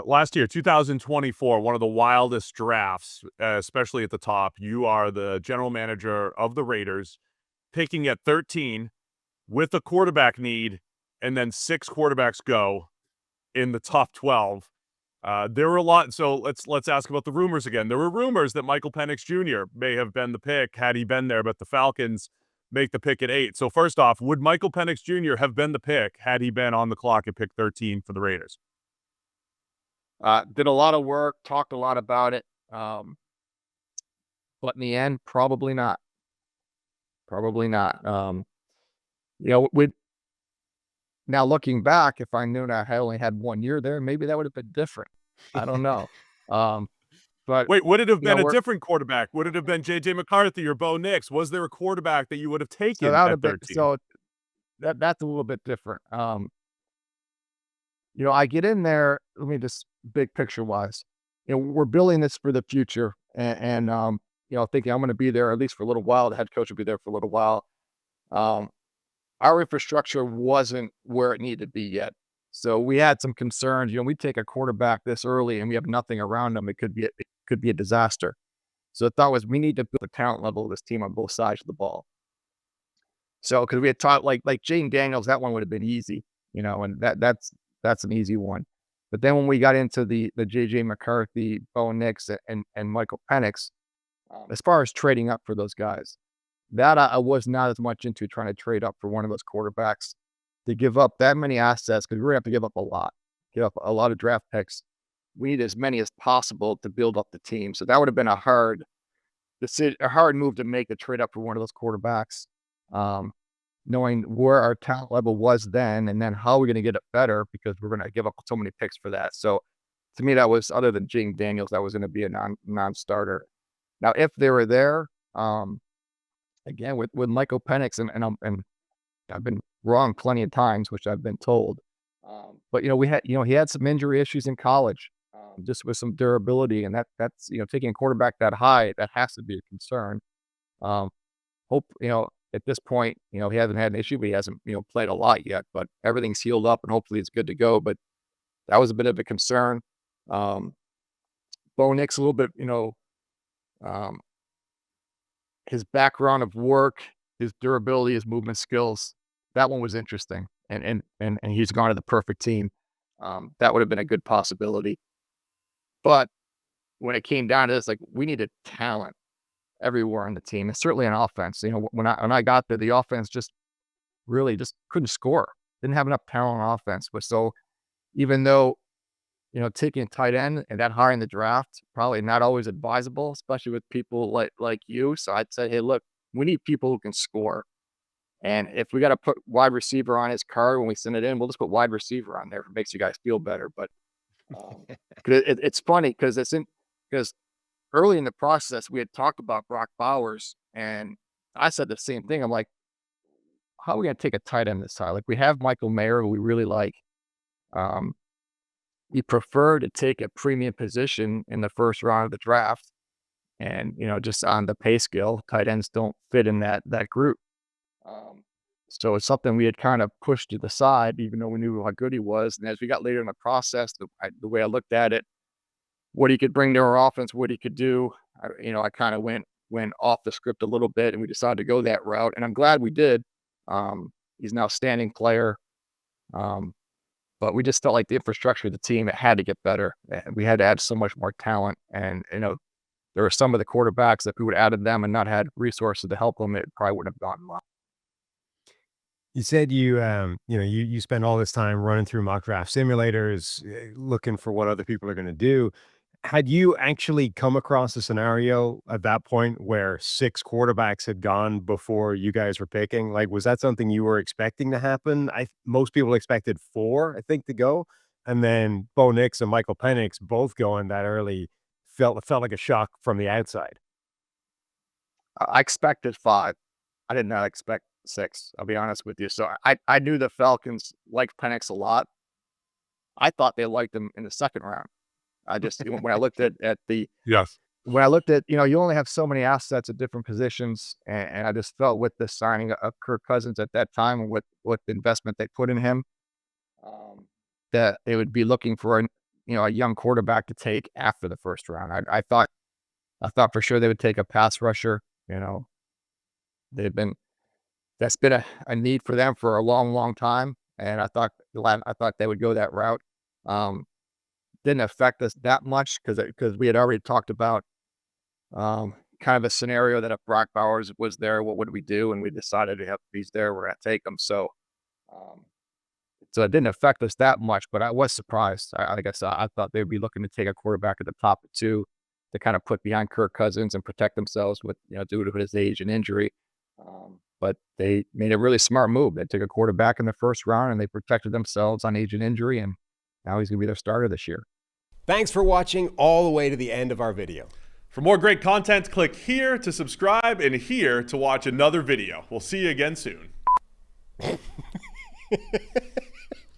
last year, 2024, one of the wildest drafts, especially at the top. You are the general manager of the Raiders, picking at 13 with a quarterback need, and then 6 quarterbacks go in the top 12. There were a lot. So let's ask about the rumors again. There were rumors that Michael Penix Jr. may have been the pick had he been there, but the Falcons make the pick at 8. So first off, would Michael Penix Jr. have been the pick had he been on the clock at pick 13 for the Raiders? Did a lot of work, talked a lot about it, but in the end, probably not. Probably not. With now looking back, if I knew that I only had 1 year there, maybe that would have been different. I don't know. Um, but Wait, would it have been a we're different quarterback? Would it have been J.J. McCarthy or Bo Nix? Was there a quarterback that you would have so taken that would at have been 13? so that's a little bit different. I get in there. Let me just big picture wise. We're building this for the future, and thinking I'm going to be there at least for a little while. The head coach will be there for a little while. Um, our infrastructure wasn't where it needed to be yet. So we had some concerns. We take a quarterback this early and we have nothing around him. It could be a disaster. So the thought was we need to build the talent level of this team on both sides of the ball. So because we had taught like Jane Daniels, that one would have been easy, and that's an easy one. But then when we got into the JJ McCarthy, Bo Nix, and Michael Penix, as far as trading up for those guys, that I was not as much into trying to trade up for one of those quarterbacks to give up that many assets because we're gonna have to give up a lot of draft picks. We need as many as possible to build up the team. So that would have been a hard move to make to trade up for one of those quarterbacks. Um, Knowing where our talent level was then, and then how we're going to get it better because we're going to give up so many picks for that. So to me, that was other than James Daniels, that was going to be a non-starter. Now, if they were there, again with Michael Penix, and I've been wrong plenty of times, which I've been told. But he had some injury issues in college, just with some durability, and that's taking a quarterback that high, that has to be a concern. Um, Hope at this point, he hasn't had an issue, but he hasn't played a lot yet. But everything's healed up, and hopefully it's good to go. But that was a bit of a concern. Um, Bo Nix, a little bit, um, his background of work, his durability, his movement skills. That one was interesting, and he's gone to the perfect team. That would have been a good possibility. But when it came down to this, like we needed talent everywhere on the team, and certainly on offense. When I got there, the offense just really just couldn't score. Didn't have enough talent on offense. But so even though taking a tight end and that high in the draft probably not always advisable, especially with people like you. So I'd say, hey, look, we need people who can score. And if we got to put wide receiver on his card when we send it in, we'll just put wide receiver on there if it makes you guys feel better. But 'cause it's funny because early in the process we had talked about Brock Bowers, and I said the same thing. I'm like, how are we going to take a tight end this time? Like we have Michael Mayer, who we really like. Um, we prefer to take a premium position in the first round of the draft, and just on the pay scale, tight ends don't fit in that group. Um, so it's something we had kind of pushed to the side, even though we knew how good he was. And as we got later in the process, the way I looked at it, what he could bring to our offense, what he could do, I kind of went off the script a little bit, and we decided to go that route. And I'm glad we did. He's now a standing player. Um, but we just felt like the infrastructure of the team, it had to get better. And we had to add so much more talent. And, there were some of the quarterbacks that if we would have added them and not had resources to help them, it probably wouldn't have gone well. You said you spend all this time running through mock draft simulators, looking for what other people are going to do. Had you actually come across a scenario at that point where 6 quarterbacks had gone before you guys were picking? Like, was that something you were expecting to happen? Most people expected 4, I think, to go, and then Bo Nix and Michael Penix both going that early felt like a shock from the outside. I expected 5. I did not expect 6. I'll be honest with you. So I knew the Falcons liked Penix a lot. I thought they liked him in the second round. I just when I looked at the Yes. when I looked at you only have so many assets at different positions, and I just felt with the signing of Kirk Cousins at that time and what the investment they put in him, that they would be looking for a young quarterback to take after the first round. I thought for sure they would take a pass rusher. That's been a need for them for a long, long time, and I thought they would go that route. Didn't affect us that much because we had already talked about kind of a scenario that if Brock Bowers was there, what would we do? And we decided if he's there, we're gonna take him. Um, so it didn't affect us that much, but I was surprised. Like I said, I thought they'd be looking to take a quarterback at the top of 2 to kind of put behind Kirk Cousins and protect themselves with, due to his age and injury. But they made a really smart move. They took a quarterback in the first round and they protected themselves on age and injury. And now he's going to be their starter this year. Thanks for watching all the way to the end of our video. For more great content, click here to subscribe and here to watch another video. We'll see you again soon.